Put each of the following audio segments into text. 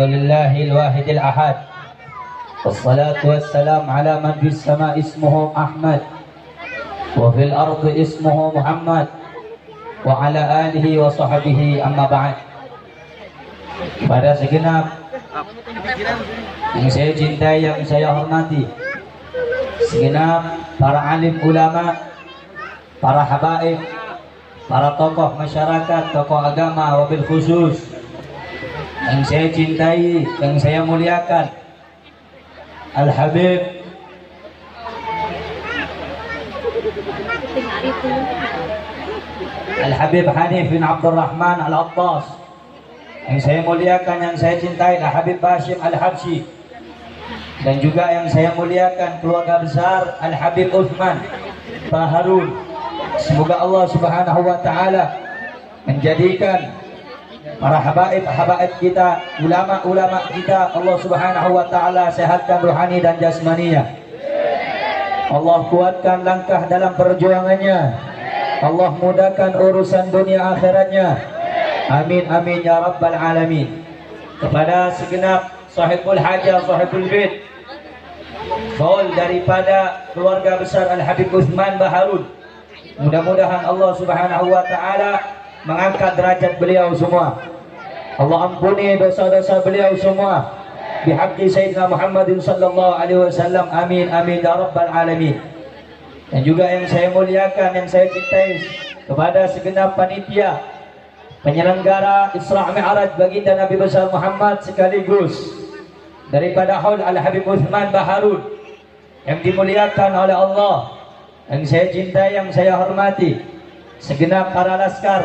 لله الواحد الأحد والصلاة والسلام على من في السماء اسمه أحمد وفي الأرض اسمه محمد وعلى آله وصحبه أما بعد. Pada segenap yang saya cintai, yang saya hormati, segenap para alim ulama, para habaib, para tokoh masyarakat, tokoh agama, wabil khusus yang saya cintai, yang saya muliakan, Al-Habib Hanif bin Abdul Rahman Al-Attas, yang saya muliakan, yang saya cintai, Al-Habib Bashim Al-Habsyi, dan juga yang saya muliakan keluarga besar Al-Habib Uthman Baharun. Semoga Allah Subhanahu wa Ta'ala menjadikan para habaib kita, ulama-ulama kita, Allah Subhanahu wa Ta'ala sehatkan rohani dan jasmaninya. Allah kuatkan langkah dalam perjuangannya. Allah mudahkan urusan dunia akhiratnya. Amin amin ya rabbal alamin. Kepada segenap sahibul hajah, sahibul bait, khaul daripada keluarga besar Al-Habib Uthman Baharun, mudah-mudahan Allah Subhanahu wa Ta'ala mengangkat derajat beliau semua. Allah ampuni dosa-dosa beliau semua bihaqqi Sayyidina Muhammadin sallallahu alaihi wasallam. Amin amin ya rabbal alamin. Dan juga yang saya muliakan, yang saya cintai, kepada segenap panitia penyelenggara Isra Mi'raj baginda Nabi besar Muhammad, sekaligus daripada haul Al-Habib Uthman Baharun yang dimuliakan oleh Allah, yang saya cintai, yang saya hormati, segenap para laskar,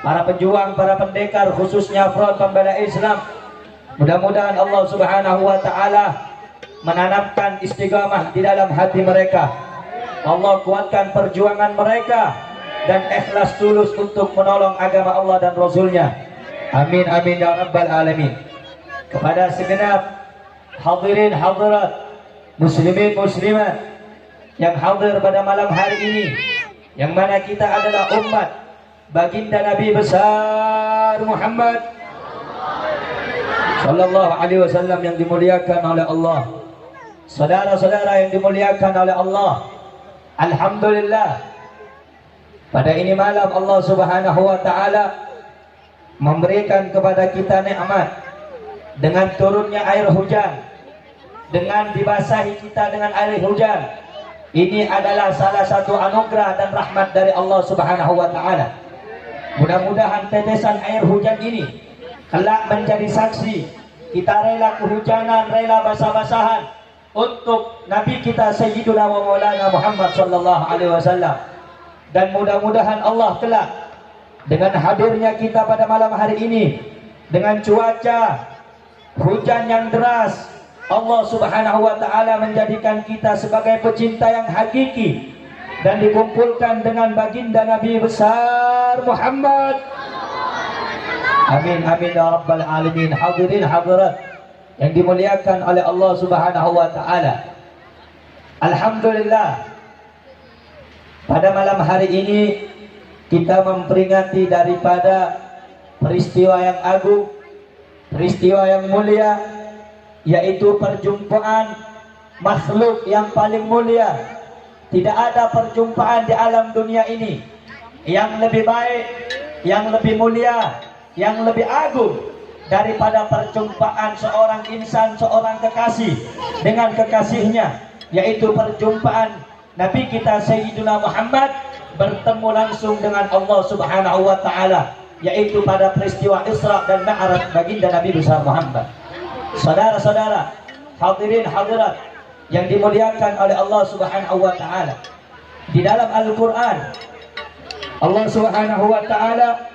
para pejuang, para pendekar, khususnya Front Pembela Islam. Mudah-mudahan Allah Subhanahu wa Ta'ala menanamkan istiqamah di dalam hati mereka. Allah kuatkan perjuangan mereka dan ikhlas tulus untuk menolong agama Allah dan Rasulnya. Amin amin ya rabbal alamin. Kepada segenap hadirin hadirat, muslimin muslimat yang hadir pada malam hari ini, yang mana kita adalah umat baginda Nabi besar Muhammad sallallahu alaihi wasallam yang dimuliakan oleh Allah. Saudara-saudara yang dimuliakan oleh Allah, alhamdulillah, pada ini malam Allah Subhanahu wa Ta'ala memberikan kepada kita nikmat dengan turunnya air hujan, dengan dibasahi kita dengan air hujan. Ini adalah salah satu anugerah dan rahmat dari Allah Subhanahu wa Ta'ala. Mudah-mudahan tetesan air hujan ini kelak menjadi saksi kita rela kehujanan, rela basah-basahan untuk Nabi kita Sayyiduna wa Maulana Muhammad sallallahu alaihi wasallam. Dan mudah-mudahan Allah kelak dengan hadirnya kita pada malam hari ini, dengan cuaca hujan yang deras, Allah Subhanahu wa Ta'ala menjadikan kita sebagai pecinta yang hakiki dan dikumpulkan dengan baginda Nabi besar Muhammad. Amin amin ya rabbal alamin. Hadirin hadirat yang dimuliakan oleh Allah Subhanahu wa Ta'ala, alhamdulillah, pada malam hari ini kita memperingati daripada peristiwa yang agung, peristiwa yang mulia, yaitu perjumpaan makhluk yang paling mulia. Tidak ada perjumpaan di alam dunia ini yang lebih baik, yang lebih mulia, yang lebih agung daripada perjumpaan seorang insan, seorang kekasih dengan kekasihnya, yaitu perjumpaan Nabi kita Sayyiduna Muhammad bertemu langsung dengan Allah Subhanahu wa Ta'ala, yaitu pada peristiwa Isra dan Mi'raj baginda Nabi besar Muhammad. Saudara-saudara, hadirin hadirat yang dimuliakan oleh Allah Subhanahu wa Ta'ala, di dalam Al-Quran Allah Subhanahu wa Ta'ala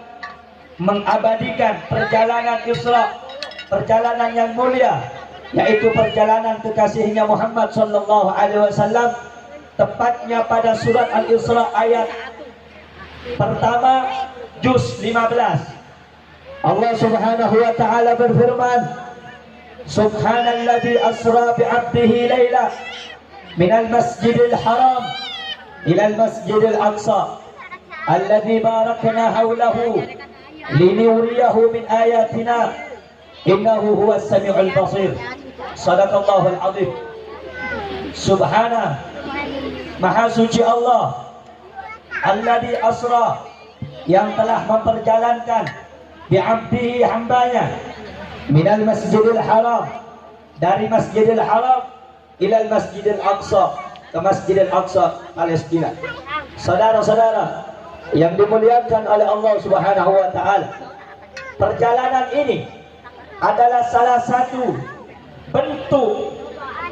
mengabadikan perjalanan Isra, perjalanan yang mulia, yaitu perjalanan kekasihnya Muhammad sallallahu alaihi wasallam, tepatnya pada surat Al-Isra ayat pertama juz 15. Allah Subhanahu wa Ta'ala berfirman, Subhanalladzi asra bi'abdihi laila minal masjidil haram ilal masjidil aqsa alladzi barakna hawlahu linuriyahu min ayatina innahu huwas samiul basir. Sadaqallahul azim. Subhana, maha suci Allah, alladzi asra, yang telah memperjalankan bi'abdihi, hambanya, minal masjidil haram, dari masjidil haram ilal masjidil aqsa, ke masjidil aqsa Palestina. Saudara-saudara yang dimuliakan oleh Allah Subhanahu wa taala, perjalanan ini adalah salah satu bentuk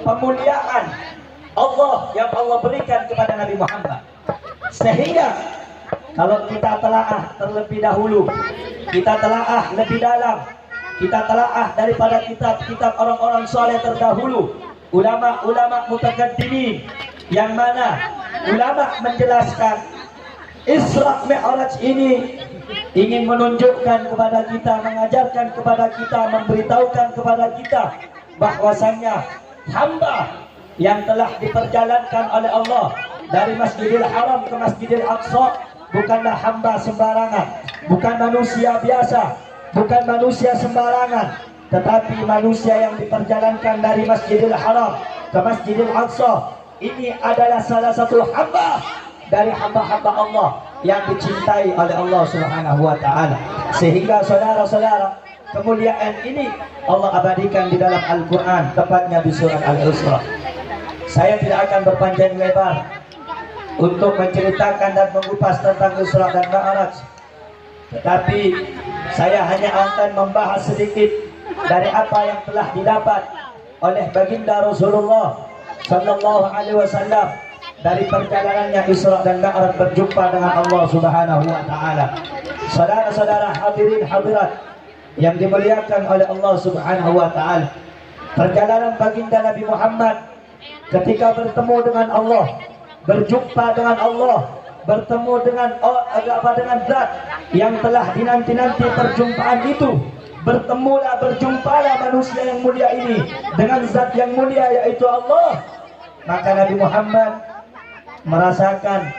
pemuliaan Allah yang Allah berikan kepada Nabi Muhammad. Sehingga kalau kita telaah terlebih dahulu, kita telaah lebih dalam, kita telaah daripada kitab-kitab orang-orang soleh terdahulu, ulama-ulama mutaqaddimin, yang mana ulama menjelaskan Isra Mi'raj ini ingin menunjukkan kepada kita, mengajarkan kepada kita, memberitahukan kepada kita bahwasannya hamba yang telah diperjalankan oleh Allah dari Masjidil Haram ke Masjidil Aqsa bukanlah hamba sembarangan, bukan manusia biasa, bukan manusia sembarangan, tetapi manusia yang diperjalankan dari Masjidil Haram ke Masjidil Aqsa ini adalah salah satu hamba dari hamba-hamba Allah yang dicintai oleh Allah Subhanahu wa taala. Sehingga saudara-saudara, kemuliaan ini Allah abadikan di dalam Al-Qur'an, tepatnya di surat Al-Isra. Saya tidak akan berpanjang lebar untuk menceritakan dan mengupas tentang Isra dan Mi'raj, tetapi saya hanya akan membahas sedikit dari apa yang telah didapat oleh baginda Rasulullah sallallahu alaihi wasallam dari perjalanannya Isra dan Mi'raj berjumpa dengan Allah Subhanahu wa taala. Saudara-saudara hadirin hadirat yang dimuliakan oleh Allah Subhanahu wa taala, perjalanan baginda Nabi Muhammad ketika bertemu dengan Allah, berjumpa dengan Allah, bertemu dengan zat yang telah dinanti-nanti perjumpaan itu, berjumpalah manusia yang mulia ini dengan zat yang mulia yaitu Allah. Maka Nabi Muhammad merasakan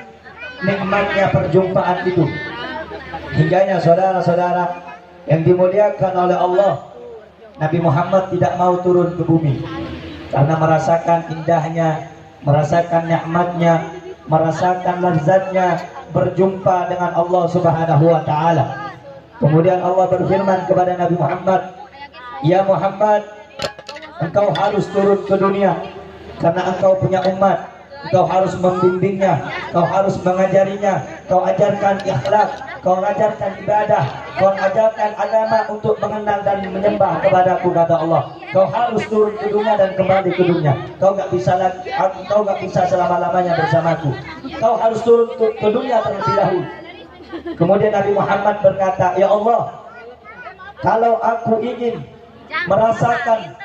nikmatnya perjumpaan itu. Hingganya saudara-saudara yang dimuliakan oleh Allah, Nabi Muhammad tidak mau turun ke bumi karena merasakan indahnya, merasakan nikmatnya, merasakan lezatnya berjumpa dengan Allah Subhanahu wa taala. Kemudian Allah berfirman kepada Nabi Muhammad, "Ya Muhammad, engkau harus turun ke dunia karena engkau punya umat. Engkau harus membimbingnya, kau harus mengajarinya, kau ajarkan akhlak, kau ajarkan ibadah, kau ajarkan agama untuk mengenal dan menyembah kepadaku," kata Allah. Kau harus turun ke dunia dan kembali ke dunia. Kau gak bisa selama-lamanya bersamaku. Kau harus turun ke dunia terlebih dahulu. Kemudian Nabi Muhammad berkata, "Ya Allah, kalau aku ingin merasakan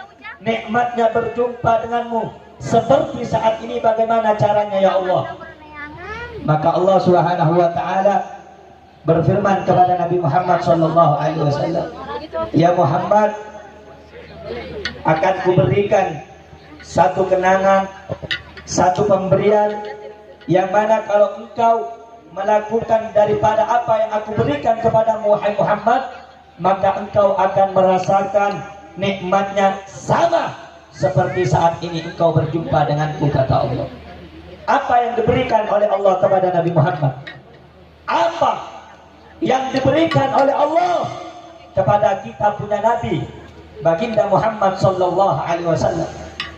nikmatnya berjumpa denganmu seperti saat ini, bagaimana caranya ya Allah?" Maka Allah Subhanahu wa taala berfirman kepada Nabi Muhammad sallallahu alaihi wasallam, "Ya Muhammad, akan kuberikan satu kenangan, satu pemberian yang mana kalau engkau melakukan daripada apa yang aku berikan kepadamu wahai Muhammad, maka engkau akan merasakan nikmatnya sama seperti saat ini engkau berjumpa denganku," kata Allah. Apa yang diberikan oleh Allah kepada Nabi Muhammad? Apa yang diberikan oleh Allah kepada kita punya Nabi baginda Muhammad sallallahu alaihi wasallam,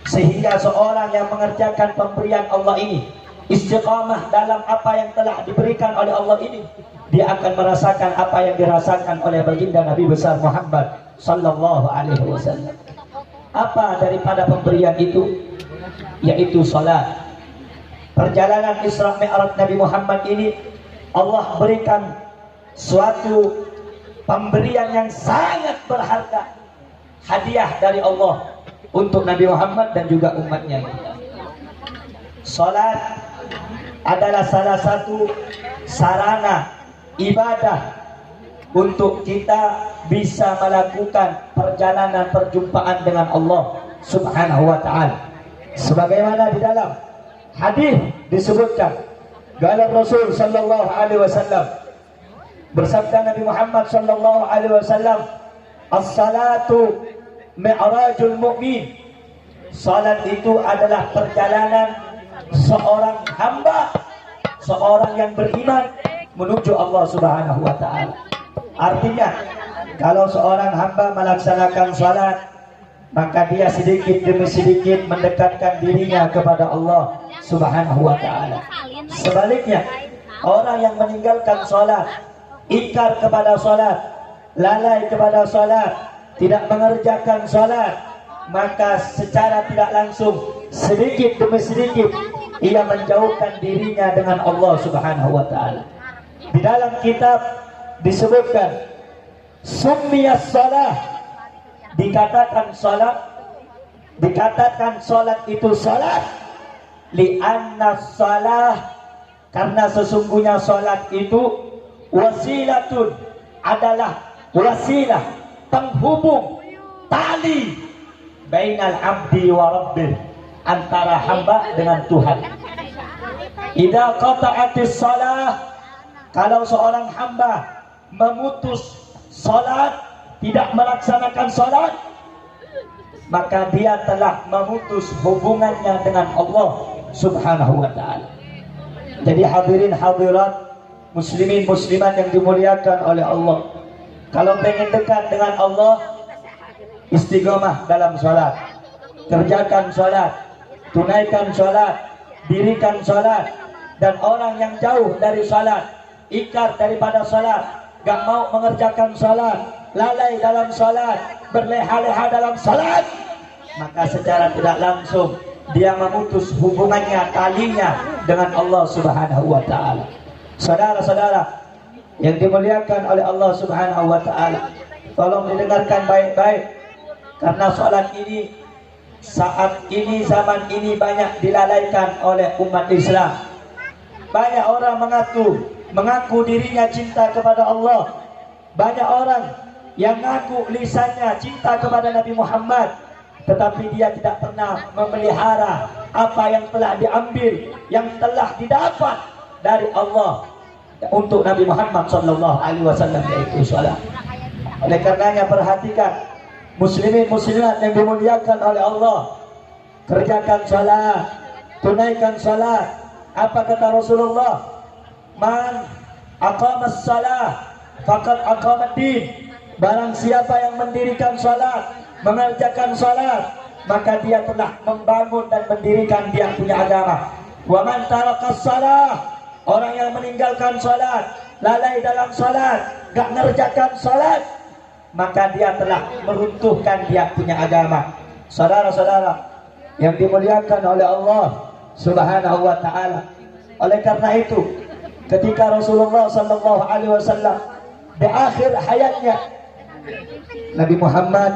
sehingga seorang yang mengerjakan pemberian Allah ini istiqamah dalam apa yang telah diberikan oleh Allah ini, dia akan merasakan apa yang dirasakan oleh baginda Nabi besar Muhammad sallallahu alaihi wasallam. Apa daripada pemberian itu? Yaitu salat. Perjalanan Isra Mi'raj Nabi Muhammad ini Allah berikan suatu pemberian yang sangat berharga, hadiah dari Allah untuk Nabi Muhammad dan juga umatnya. Salat adalah salah satu sarana ibadah untuk kita bisa melakukan perjalanan perjumpaan dengan Allah Subhanahu wa taala. Sebagaimana di dalam hadis disebutkan, qala Rasul sallallahu alaihi wasallam, bersabda Nabi Muhammad sallallahu alaihi wasallam, As-salatu mi'rajul mu'min. Salat itu adalah perjalanan seorang hamba, seorang yang beriman menuju Allah Subhanahu wa taala. Artinya, kalau seorang hamba melaksanakan salat, maka dia sedikit demi sedikit mendekatkan dirinya kepada Allah Subhanahu wa taala. Sebaliknya, orang yang meninggalkan salat, ingkar kepada salat, lalai kepada salat, tidak mengerjakan salat, maka secara tidak langsung sedikit demi sedikit ia menjauhkan dirinya dengan Allah Subhanahu wa taala. Di dalam kitab disebutkan summiyas salah, dikatakan salat itu salat li'anna salah, karena sesungguhnya salat itu wasilatun, adalah wasilah, penghubung, tali bainal abdi wa rabbih, antara hamba dengan Tuhan. Idza qata'atis salah, kalau seorang hamba memutus salat, tidak melaksanakan salat, maka dia telah memutus hubungannya dengan Allah Subhanahu wa taala. Jadi hadirin hadirat, muslimin muslimat yang dimuliakan oleh Allah, kalau pengen dekat dengan Allah, istiqomah dalam salat, kerjakan salat, tunaikan salat, dirikan salat. Dan orang yang jauh dari salat, ingkar daripada salat, gak mau mengerjakan salat, lalai dalam salat, berleha-leha dalam salat, maka secara tidak langsung dia memutus hubungannya, talinya dengan Allah Subhanahu wa taala. Saudara-saudara yang dimuliakan oleh Allah Subhanahu wa taala, tolong didengarkan baik-baik, karena salat ini saat ini, zaman ini banyak dilalaikan oleh umat Islam. Banyak orang mengaku dirinya cinta kepada Allah. Banyak orang yang mengaku lisannya cinta kepada Nabi Muhammad, tetapi dia tidak pernah memelihara apa yang telah diambil, yang telah didapat dari Allah untuk Nabi Muhammad SAW, yaitu salat. Oleh karenanya perhatikan, muslimin muslimat yang dimuliakan oleh Allah, kerjakan salat, tunaikan salat. Apa kata Rasulullah? Man aqamas salah faqad aqamad din. Barang siapa yang mendirikan salat, mengerjakan salat, maka dia telah membangun dan mendirikan dia punya agama. Wa man taraqas salah, orang yang meninggalkan salat, lalai dalam salat, gak mengerjakan salat, maka dia telah meruntuhkan dia punya agama. Saudara-saudara yang dimuliakan oleh Allah Subhanahu wa taala. Oleh karena itu, ketika Rasulullah sallallahu alaihi wasallam di akhir hayatnya, Nabi Muhammad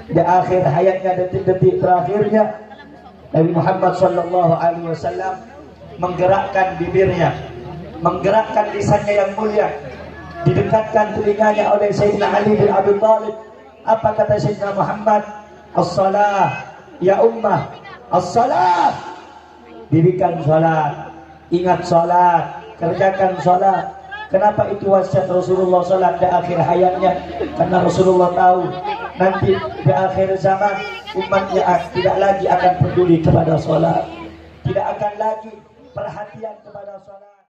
di akhir hayatnya, detik-detik terakhirnya, Nabi Muhammad sallallahu alaihi wasallam menggerakkan bibirnya, menggerakkan lisannya yang mulia, didekatkan telinganya oleh Sayyidina Ali bin Abi Thalib. Apa kata Sayyidina Muhammad? As-salah ya ummah, as-salah. Dirikan salat, ingat salat, kerjakan salat. Kenapa itu wasiat Rasulullah salat di akhir hayatnya? Karena Rasulullah tahu nanti di akhir zaman umatnya tidak lagi akan peduli kepada salat, tidak akan lagi perhatian kepada salat.